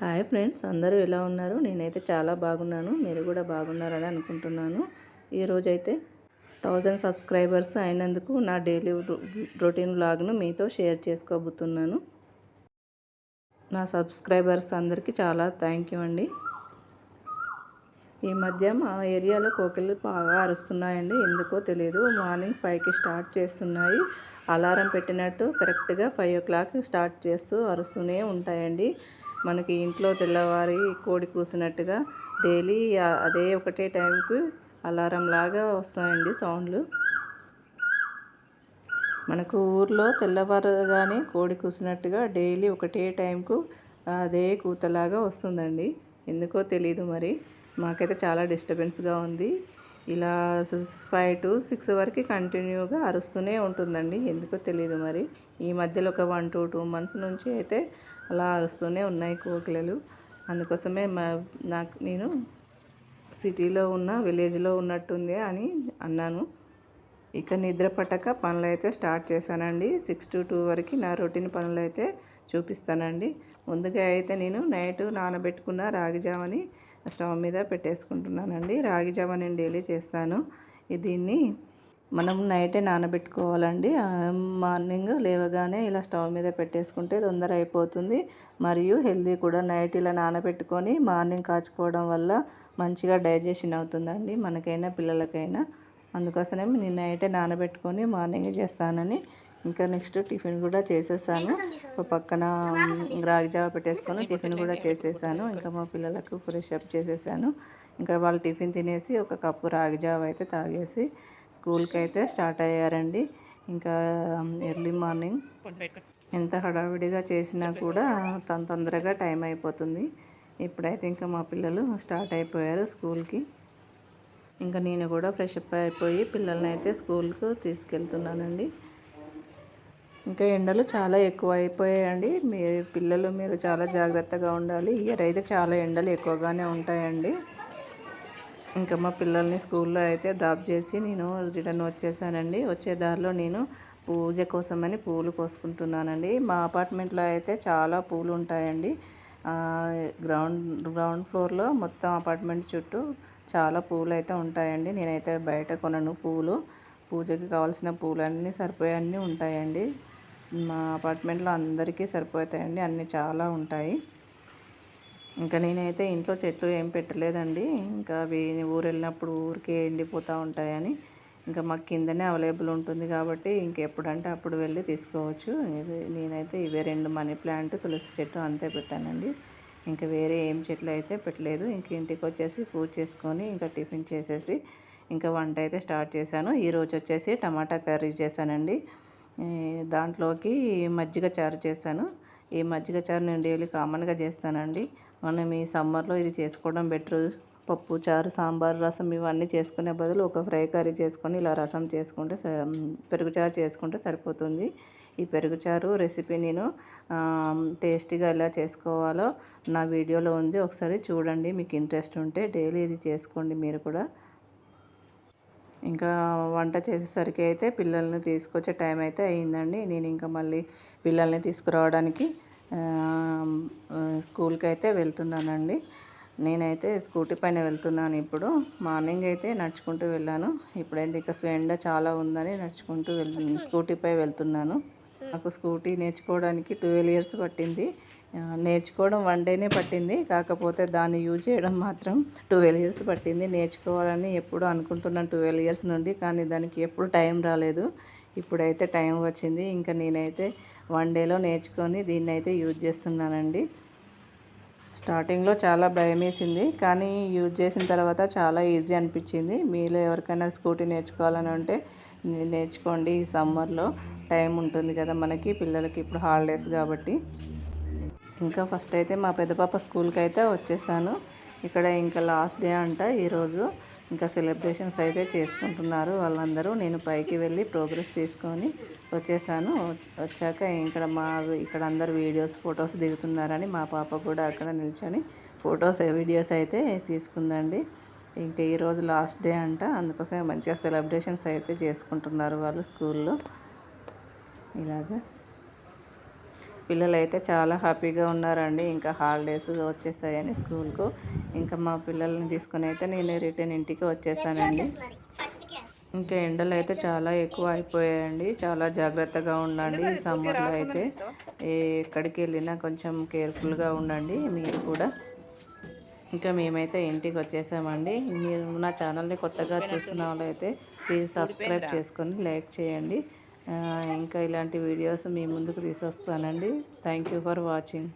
Hi friends, అందరూ ఎలా ఉన్నారు? నేనైతే చాలా బాగున్నాను. మీరు కూడా బాగున్నారని అనుకుంటున్నాను. ఈరోజైతే 1000 సబ్స్క్రైబర్స్ అయినందుకు నా డైలీ రొటీన్ వ్లాగ్ను మీతో షేర్ చేసుకోబోతున్నాను. నా సబ్స్క్రైబర్స్ అందరికీ చాలా థ్యాంక్ యూ అండి. ఈ మధ్య మా ఏరియాలో కోకిళ్ళు బాగా అరుస్తున్నాయండి. ఎందుకో తెలియదు. మార్నింగ్ 5కి స్టార్ట్ చేస్తున్నాయి. అలారం పెట్టినట్టు కరెక్ట్గా 5 o'clock స్టార్ట్ చేస్తూ అరుస్తూనే ఉంటాయండి. మనకి ఇంట్లో తెల్లవారి కోడి కూసినట్టుగా డైలీ అదే ఒకటే టైంకి అలారం లాగా వస్తాయండి సౌండ్లు. మనకు ఊర్లో తెల్లవారగానే కోడి కూసినట్టుగా డైలీ ఒకటే టైంకు అదే కూతలాగా వస్తుందండి. ఎందుకో తెలీదు మరి. మాకైతే చాలా డిస్టర్బెన్స్గా ఉంది. ఇలా 5 to 6 వరకు కంటిన్యూగా అరుస్తూనే ఉంటుందండి. ఎందుకో తెలీదు మరి. ఈ మధ్యలో ఒక 1 to 2 months నుంచి అయితే అలా అరుస్తూనే ఉన్నాయి కోకిలలు. అందుకోసమే నేను సిటీలో ఉన్న విలేజ్లో ఉన్నట్టుంది అని అన్నాను. ఇక నిద్ర పట్టక పనులు అయితే స్టార్ట్ చేశానండి. 6 to 2 వరకు నా రొటీన్ పనులు అయితే చూపిస్తానండి. ముందుగా అయితే నేను నైట్ నానబెట్టుకున్న రాగి జావని స్టవ్ మీద పెట్టేసుకుంటున్నానండి. రాగి జావ నేను డైలీ చేస్తాను. దీన్ని మనం నైటే నానబెట్టుకోవాలండి. మార్నింగ్ లేవగానే ఇలా స్టవ్ మీద పెట్టేసుకుంటే తొందర అయిపోతుంది. మరియు హెల్దీ కూడా. నైట్ ఇలా నానబెట్టుకొని మార్నింగ్ కాచుకోవడం వల్ల మంచిగా డైజెషన్ అవుతుందండి, మనకైనా పిల్లలకైనా. అందుకోసమే నేను నైటే నానబెట్టుకొని మార్నింగ్ చేస్తానని. ఇంకా నెక్స్ట్ టిఫిన్ కూడా చేసేసాను. పక్కన రాగి జావ పెట్టేసుకొని టిఫిన్ కూడా చేసేసాను. ఇంకా మా పిల్లలకు ఫ్రెష్ అప్ చేసేసాను. ఇంకా వాళ్ళు టిఫిన్ తినేసి ఒక కప్పు రాగి జావ అయితే తాగేసి స్కూల్కి అయితే స్టార్ట్ అయ్యారండి. ఇంకా ఎర్లీ మార్నింగ్ ఎంత హడావిడిగా చేసినా కూడా తొందరగా టైం అయిపోతుంది. ఇప్పుడైతే ఇంకా మా పిల్లలు స్టార్ట్ అయిపోయారు స్కూల్కి. ఇంకా నేను కూడా ఫ్రెష్ అప్ అయిపోయి పిల్లల్ని అయితే స్కూల్కు తీసుకెళ్తున్నానండి. ఇంకా ఎండలు చాలా ఎక్కువ అయిపోయాయండి. మీరు చాలా జాగ్రత్తగా ఉండాలి. ఇయర్ అయితే చాలా ఎండలు ఎక్కువగానే ఉంటాయండి. ఇంకా మా పిల్లల్ని స్కూల్లో అయితే డ్రాప్ చేసి నేను రిటర్న్ వచ్చేసానండి. వచ్చే దారిలో నేను పూజ కోసమని పూలు కోసుకుంటున్నానండి. మా అపార్ట్మెంట్లో అయితే చాలా పూలు ఉంటాయండి. గ్రౌండ్ ఫ్లోర్లో మొత్తం అపార్ట్మెంట్ చుట్టూ చాలా పూలు అయితే ఉంటాయండి. నేనైతే బయట కొనను పూలు. పూజకి కావాల్సిన పూలు అన్నీ సరిపోయన్నీ ఉంటాయండి. మా అపార్ట్మెంట్లో అందరికీ సరిపోతాయండి. అన్నీ చాలా ఉంటాయి. ఇంకా నేనైతే ఇంట్లో చెట్లు ఏం పెట్టలేదండి. ఇంకా అవి ఊరు వెళ్ళినప్పుడు ఊరికే ఎండిపోతూ ఉంటాయని ఇంకా మాకు కిందనే అవైలబుల్ ఉంటుంది కాబట్టి ఇంకెప్పుడంటే అప్పుడు వెళ్ళి తీసుకోవచ్చు. నేనైతే ఇవే 2 మనీ ప్లాంట్, తులసి చెట్టు అంతే పెట్టానండి. ఇంకా వేరే ఏం చెట్లు అయితే పెట్టలేదు. ఇంక ఇంటికి వచ్చేసి పూజ చేసుకొని ఇంకా టిఫిన్ చేసేసి ఇంకా వంట అయితే స్టార్ట్ చేశాను. ఈరోజు వచ్చేసి టమాటా కర్రీ చేశానండి. దాంట్లోకి మజ్జిగ చారు చేశాను. ఈ మజ్జిగ చారు నేను డైలీ కామన్గా చేస్తానండి. మనం ఈ సమ్మర్లో ఇది చేసుకోవడం బెటర్. పప్పు చారు, సాంబార్, రసం ఇవన్నీ చేసుకునే బదులు ఒక ఫ్రై కర్రీ చేసుకొని ఇలా రసం చేసుకుంటే పెరుగు చారు చేసుకుంటే సరిపోతుంది. ఈ పెరుగు చారు రెసిపీ నేను టేస్టీగా ఎలా చేసుకోవాలో నా వీడియోలో ఉంది, ఒకసారి చూడండి. మీకు ఇంట్రెస్ట్ ఉంటే డైలీ ఇది చేసుకోండి మీరు కూడా. ఇంకా వంట చేసేసరికి అయితే పిల్లల్ని తీసుకొచ్చే టైం అయితే అయ్యిందండి. నేను ఇంకా మళ్ళీ పిల్లల్ని తీసుకురావడానికి స్కూల్కి అయితే వెళ్తున్నానండి. నేనైతే స్కూటీ పైన వెళ్తున్నాను ఇప్పుడు. మార్నింగ్ అయితే నడుచుకుంటూ వెళ్ళాను. ఇప్పుడైతే ఇక ఎండ చాలా ఉందని నడుచుకుంటూ స్కూటీపై వెళ్తున్నాను. నాకు స్కూటీ నేర్చుకోవడానికి 12 years పట్టింది. నేర్చుకోవడం 1 dayనే పట్టింది. కాకపోతే దాన్ని యూజ్ చేయడం మాత్రం 12 years పట్టింది. నేర్చుకోవాలని ఎప్పుడూ అనుకుంటున్నాను 12 years నుండి, కానీ దానికి ఎప్పుడు టైం రాలేదు. ఇప్పుడైతే టైం వచ్చింది. ఇంకా నేనైతే 1 dayలో నేర్చుకొని దీన్ని అయితే యూజ్ చేస్తున్నానండి. స్టార్టింగ్లో చాలా భయం వేసింది, కానీ యూజ్ చేసిన తర్వాత చాలా ఈజీ అనిపించింది. మీలో ఎవరికైనా స్కూటీ నేర్చుకోవాలని ఉంటే నేర్చుకోండి. ఈ సమ్మర్లో టైం ఉంటుంది కదా మనకి, పిల్లలకి ఇప్పుడు హాలిడేస్ కాబట్టి. ఇంకా ఫస్ట్ అయితే మా పెద్ద పాప స్కూల్కి అయితే వచ్చేసాను. ఇక్కడ ఇంకా లాస్ట్ డే అంట ఈరోజు. ఇంకా సెలబ్రేషన్స్ అయితే చేసుకుంటున్నారు వాళ్ళందరూ. నేను పైకి వెళ్ళి ప్రోగ్రెస్ తీసుకొని వచ్చేసాను. వచ్చాక ఇక్కడ అందరు ఫొటోస్ దిగుతున్నారని మా పాప కూడా అక్కడ నిల్చొని వీడియోస్ అయితే తీసుకుందండి. ఇంకా ఈరోజు లాస్ట్ డే అంట, అందుకోసమే మంచిగా సెలబ్రేషన్స్ అయితే చేసుకుంటున్నారు వాళ్ళు స్కూల్లో. ఇలాగా పిల్లలైతే చాలా హ్యాపీగా ఉన్నారండి. ఇంకా హాలిడేస్ వచ్చేసాయని స్కూల్కు. ఇంకా మా పిల్లల్ని తీసుకొని అయితే నేను రిటర్న్ ఇంటికి వచ్చేసానండి. ఇంకా ఎండలు అయితే చాలా ఎక్కువ అయిపోయాయండి. చాలా జాగ్రత్తగా ఉండండి ఈ సమ్మర్లో అయితే. ఎక్కడికి వెళ్ళినా కొంచెం కేర్ఫుల్గా ఉండండి మీరు కూడా. ఇంకా మేమైతే ఇంటికి వచ్చేసామండి. మీరు నా ఛానల్ని కొత్తగా చూస్తున్న వాళ్ళైతే ప్లీజ్ సబ్స్క్రైబ్ చేసుకొని లైక్ చేయండి. ఇంకా ఇలాంటి వీడియోస్ మీ ముందుకు తీసుకొస్తానండి. Thank you for watching.